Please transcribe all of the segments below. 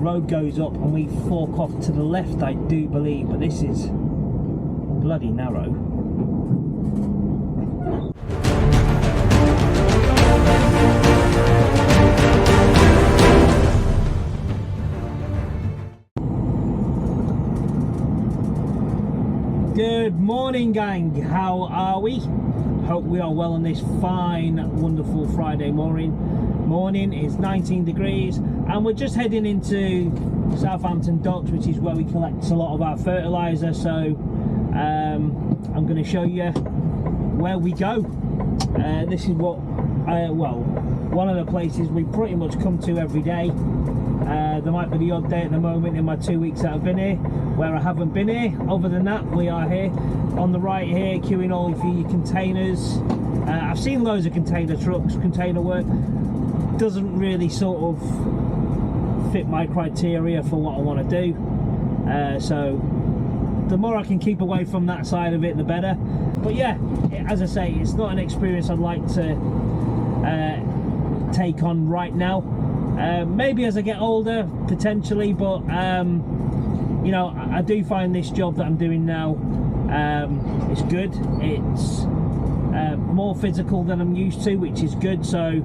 road goes up and we fork off to the left, I do believe, but this is bloody narrow. Good morning, gang. How are we? Hope we are well on this fine, wonderful Friday morning. It's 19 degrees and we're just heading into Southampton docks, which is where we collect a lot of our fertilizer. So I'm going to show you where we go. This is what one of the places we pretty much come to every day. There might be the odd day at the moment in my 2 weeks that I've been here where I haven't been here. Other than that, we are here on the right here, queuing all for your containers. I've seen loads of container trucks, container work. Doesn't really sort of fit my criteria for what I want to do. So the more I can keep away from that side of it, the better. But yeah, as I say, it's not an experience I'd like to take on right now. Maybe as I get older, potentially, but you know, I do find this job that I'm doing now, it's good. It's more physical than I'm used to, which is good. So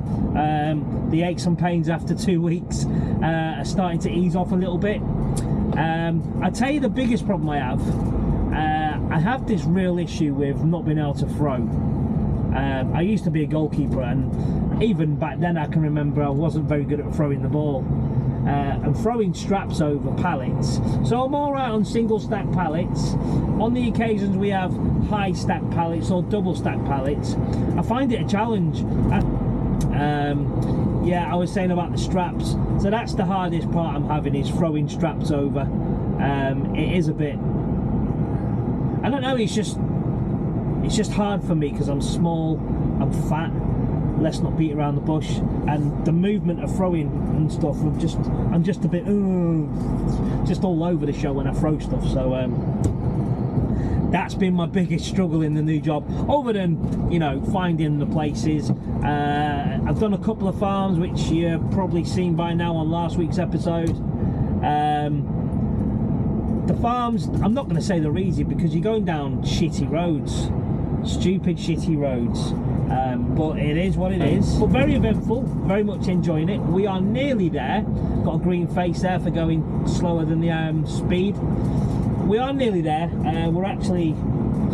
the aches and pains after 2 weeks are starting to ease off a little bit. I'd tell you the biggest problem I have this real issue with not being able to throw. I used to be a goalkeeper, and even back then I can remember I wasn't very good at throwing the ball and throwing straps over pallets. So I'm all right on single stack pallets. On the occasions we have high stack pallets or double stack pallets, I find it a challenge. Yeah, I was saying about the straps, so that's the hardest part I'm having, is throwing straps over. It is a bit, I don't know, it's just hard for me because I'm small, I'm fat. Let's not beat around the bush, and the movement of throwing and stuff, I'm just a bit just all over the show when I throw stuff. So that's been my biggest struggle in the new job, other than, you know, finding the places. I've done a couple of farms, which you've probably seen by now on last week's episode. The farms, I'm not going to say they're easy because you're going down shitty roads, stupid shitty roads, but it is what it is. But very eventful, very much enjoying it. We are nearly there. Got a green face there for going slower than the speed. We are nearly there. We're actually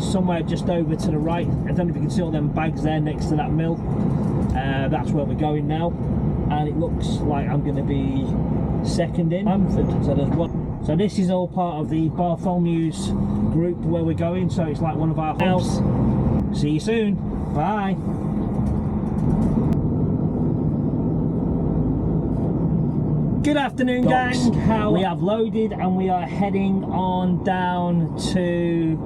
somewhere just over to the right. I don't know if you can see all them bags there next to that mill. That's where we're going now, and it looks like I'm going to be second in Bamford. So there's one. So this is all part of the Bartholomew's group where we're going, so it's like one of our hubs. See you soon. Bye. Good afternoon, gang. We have loaded and we are heading on down to,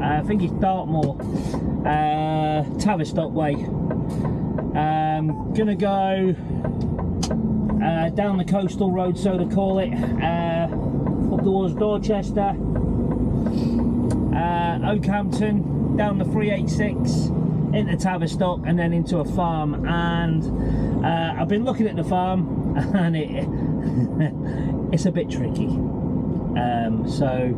I think it's Dartmoor, Tavistock way. Gonna go down the coastal road, so to call it, up towards Dorchester, Oakhampton, down the 386 into Tavistock, and then into a farm. And I've been looking at the farm and it's a bit tricky, so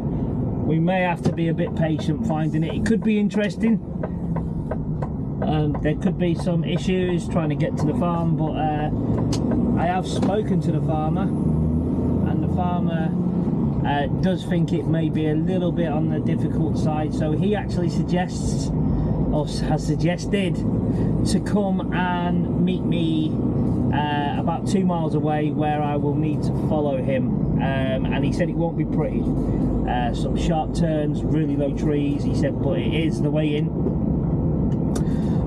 we may have to be a bit patient finding it. It could be interesting. There could be some issues trying to get to the farm, but I have spoken to the farmer, and the farmer does think it may be a little bit on the difficult side. So he actually suggests, or has suggested, to come and meet me about 2 miles away, where I will need to follow him. And he said it won't be pretty. Some sharp turns, really low trees, he said, but it is the way in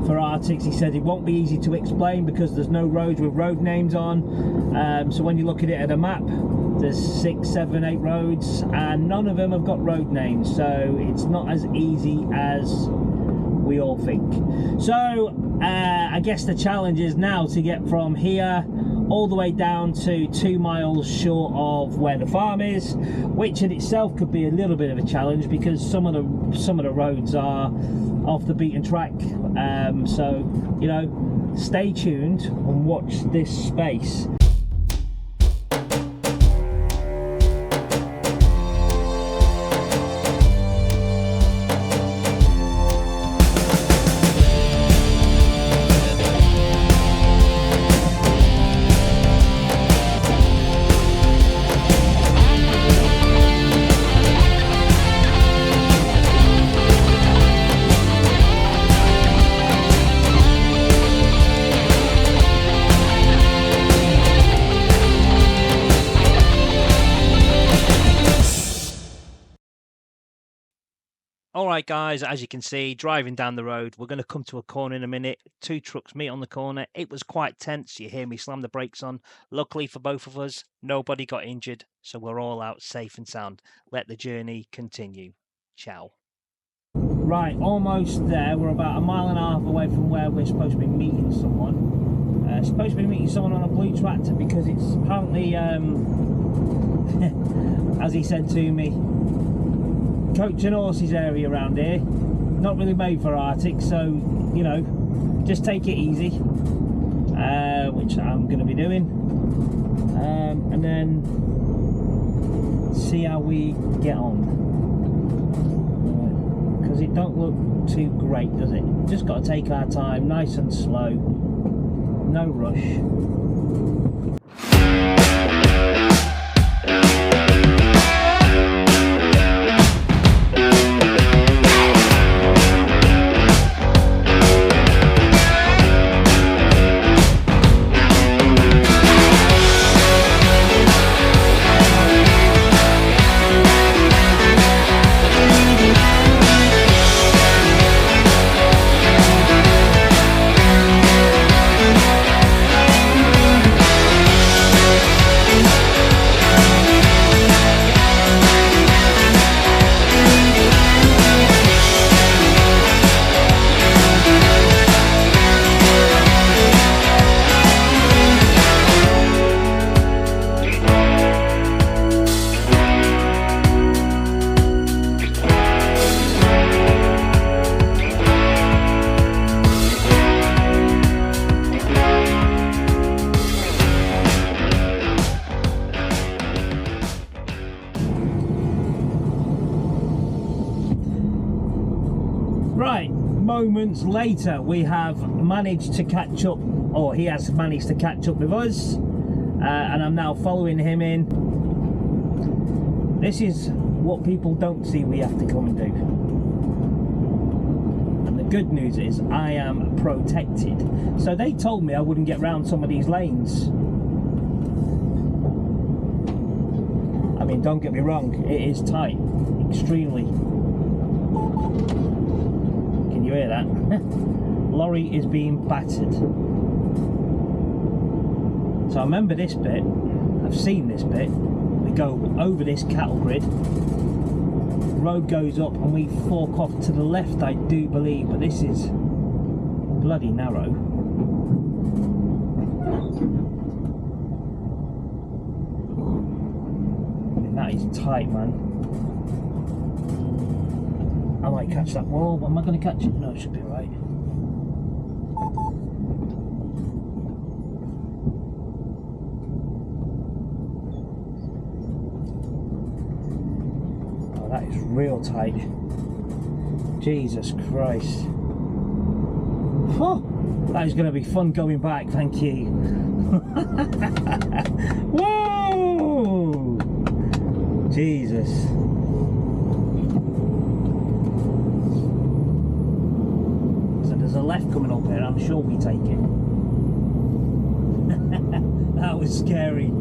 for Arctics. He said it won't be easy to explain because there's no roads with road names on. So when you look at it at a map, there's 6, 7, 8 roads, and none of them have got road names, so it's not as easy as we all think. So I guess the challenge is now to get from here all the way down to 2 miles short of where the farm is, which in itself could be a little bit of a challenge because some of the roads are off the beaten track. So, you know, stay tuned and watch this space. Alright guys, as you can see, driving down the road, we're going to come to a corner in a minute. 2 trucks meet on the corner. It was quite tense. You hear me slam the brakes on. Luckily for both of us, nobody got injured, so we're all out safe and sound. Let the journey continue. Ciao. Right, almost there. We're about 1.5 miles away from where we're supposed to be meeting someone. Supposed to be meeting someone on a blue tractor because it's apparently, as he said to me, coach and horses area around here, not really made for Arctic, so you know, just take it easy, which I'm going to be doing, and then see how we get on, because it don't look too great, does it? Just got to take our time, nice and slow, no rush. Right, moments later we have managed to catch up, or he has managed to catch up with us, and I'm now following him in. This is what people don't see we have to come and do. And the good news is I am protected. So they told me I wouldn't get round some of these lanes. I mean, don't get me wrong, it is tight, extremely. Can you hear that? Lorry is being battered. So I remember this bit, I've seen this bit. We go over this cattle grid, road goes up and we fork off to the left, I do believe, but this is bloody narrow. I mean, that is tight, man. I might catch that wall, but am I going to catch it? No, it should be right. Oh, that is real tight. Jesus Christ. Oh, that is going to be fun going back, thank you. Whoa! Jesus. There's a left coming up here, I'm sure we take it. That was scary.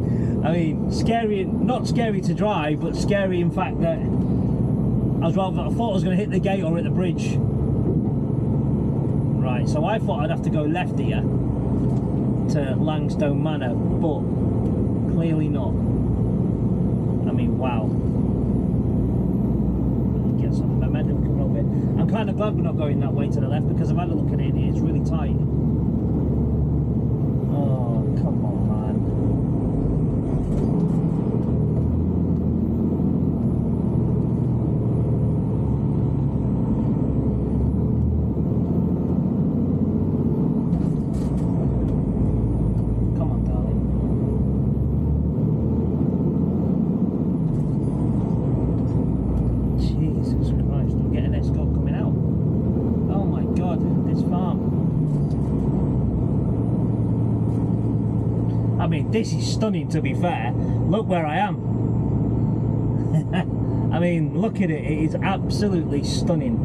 I mean, scary, not scary to drive, but scary in fact that I thought I was going to hit the gate or hit the bridge. Right, so I thought I'd have to go left here to Langstone Manor, but clearly not. I mean, wow. Get some momentum coming up here. I'm kind of glad we're not going that way to the left because I've had a look at it and it's really tight. Oh, come on, man. Come on, darling. Jesus Christ, I'm getting an escort coming out. Oh my God, this farm. I mean, this is stunning to be fair. Look where I am. I mean, look at it, it is absolutely stunning.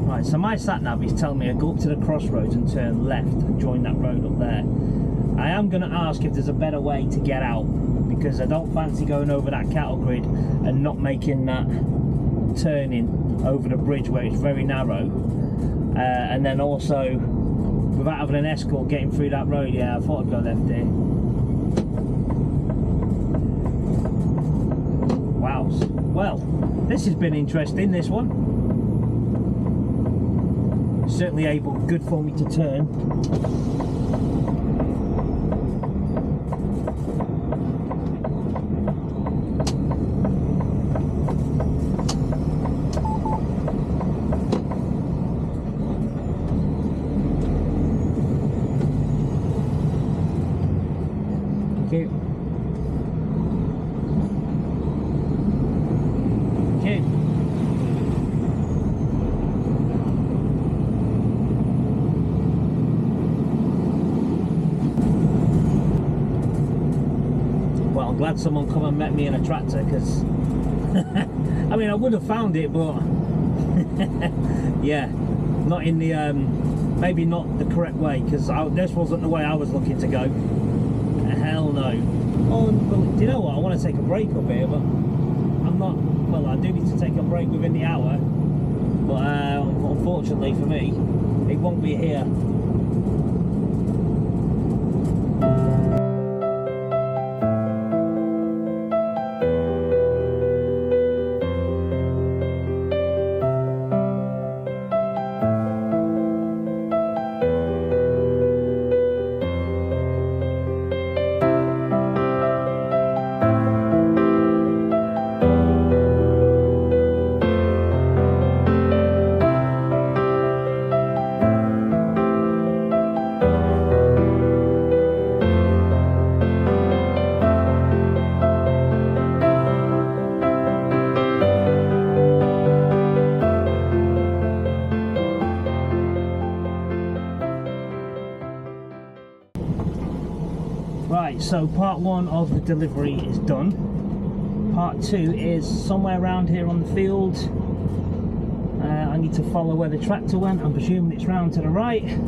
Right, so my sat-nav is telling me I go up to the crossroads and turn left and join that road up there. I am going to ask if there's a better way to get out, because I don't fancy going over that cattle grid and not making that turning over the bridge where it's very narrow, and then also without having an escort getting through that road. Yeah, I thought I'd go left here. Wow. Well, this has been interesting, this one. Certainly good for me to turn. Thank you. Well, I'm glad someone come and met me in a tractor, because I mean, I would have found it, but yeah, not in the maybe not the correct way, because this wasn't the way I was looking to go. Hell no. Oh, do you know what? I want to take a break up here, but I'm not. Well, I do need to take a break within the hour, but unfortunately for me, it won't be here. Right, so part one of the delivery is done. Part two is somewhere around here on the field. I need to follow where the tractor went. I'm presuming it's round to the right.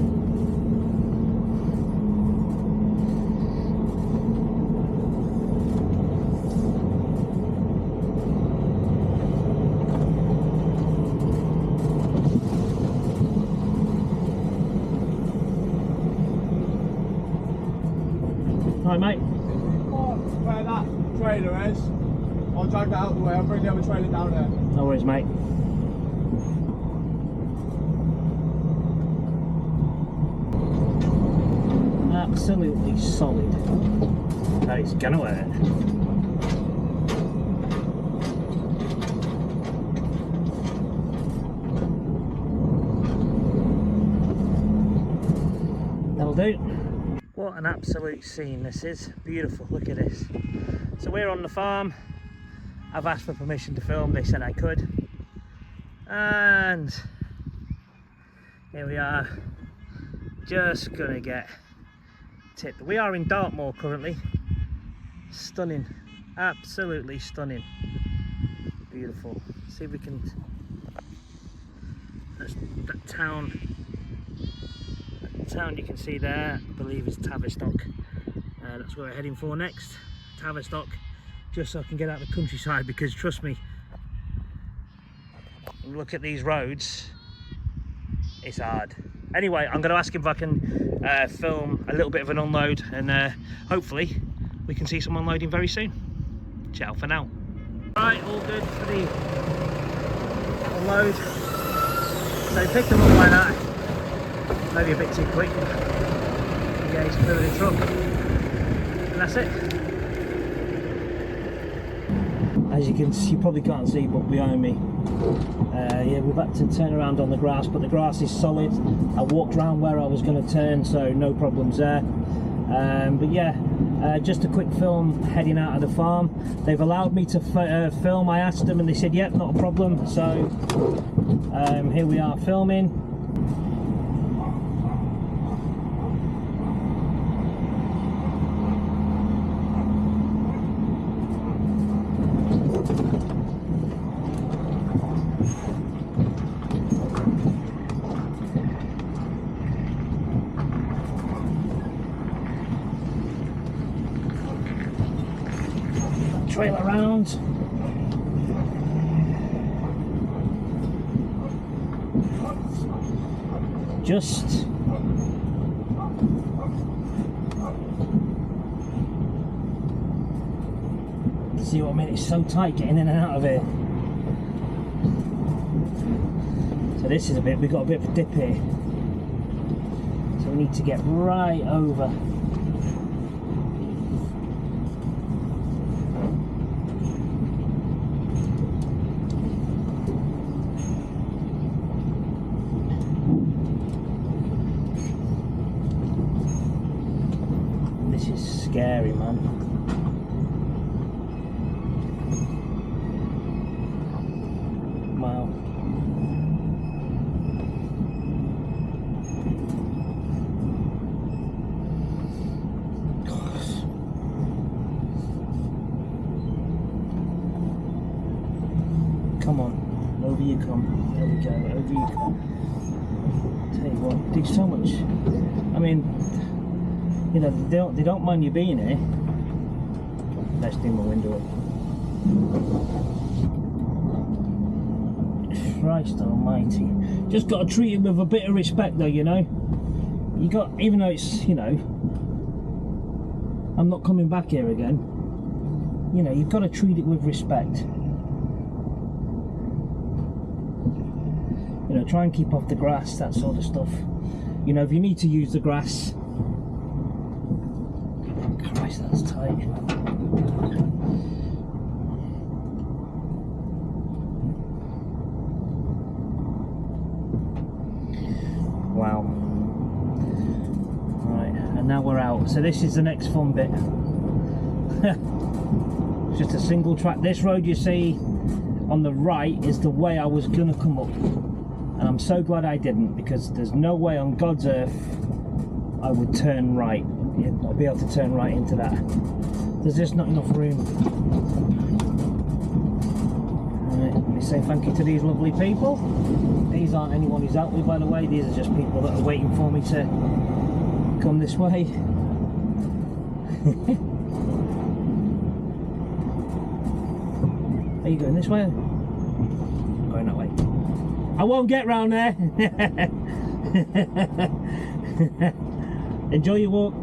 Right, mate. Where that trailer is, I'll drag that out of the way. I'll bring the other trailer down there. No worries, mate. Absolutely solid. That is gonna work. That'll do. What an absolute scene this is. Beautiful, look at this. So we're on the farm. I've asked for permission to film, they said I could. And here we are, just gonna get tipped. We are in Dartmoor currently. Stunning, absolutely stunning. Beautiful. See if we can, that town you can see there, I believe is Tavistock. That's where we're heading for next, Tavistock, just so I can get out of the countryside, because trust me, look at these roads, it's hard. Anyway, I'm going to ask him if I can film a little bit of an unload, and hopefully we can see some unloading very soon. Ciao for now. Right, all good for the unload. So pick them up like that. Maybe a bit too quick. Yeah, he's moving the truck. And that's it. As you can see, you probably can't see, but behind me, yeah, we've had to turn around on the grass, but the grass is solid. I walked around where I was going to turn, so no problems there. But yeah, just a quick film heading out of the farm. They've allowed me to film. I asked them and they said, yep, not a problem. So here we are filming. trail around. Just see what I mean, it's so tight getting in and out of here. So this is we've got a bit of a dip here. So we need to get right over. This is scary, man. Wow. Gosh. Come on, over you come. There we go, over you come. Tell you what, do so much. I mean, you know, they don't mind you being here. Let's do my window up. Christ almighty. Just got to treat it with a bit of respect though, you know. You got, even though it's, you know, I'm not coming back here again. You know, you've got to treat it with respect. You know, try and keep off the grass, that sort of stuff. You know, if you need to use the grass. Christ, that's tight. Wow. Right, and now we're out. So this is the next fun bit. Just a single track. This road you see on the right is the way I was gonna come up. And I'm so glad I didn't, because there's no way on God's earth I would turn right. I'll be able to turn right into that. There's just not enough room. Right, let me say thank you to these lovely people. These aren't anyone who's out with, by the way. These are just people that are waiting for me to come this way. Are you going this way? I'm going that way. I won't get round there. Enjoy your walk.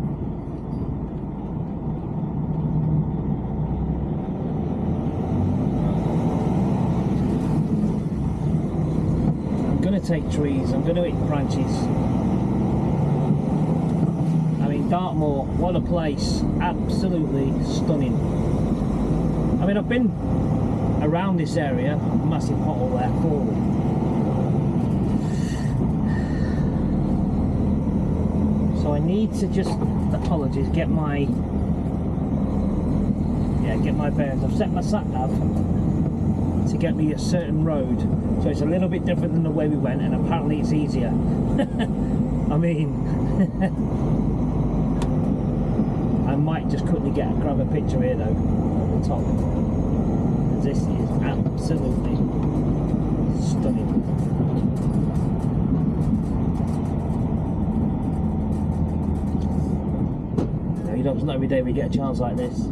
I'm going to take trees, I'm going to eat branches. I mean, Dartmoor, what a place. Absolutely stunning. I mean, I've been around this area, massive pothole there, forward. So I need to just, apologies, get my bearings. I've set my sat nav to get me a certain road, so it's a little bit different than the way we went, and apparently it's easier. I mean, I might just quickly grab a picture here though, at the top. This is absolutely stunning. You know, it's not every day we get a chance like this.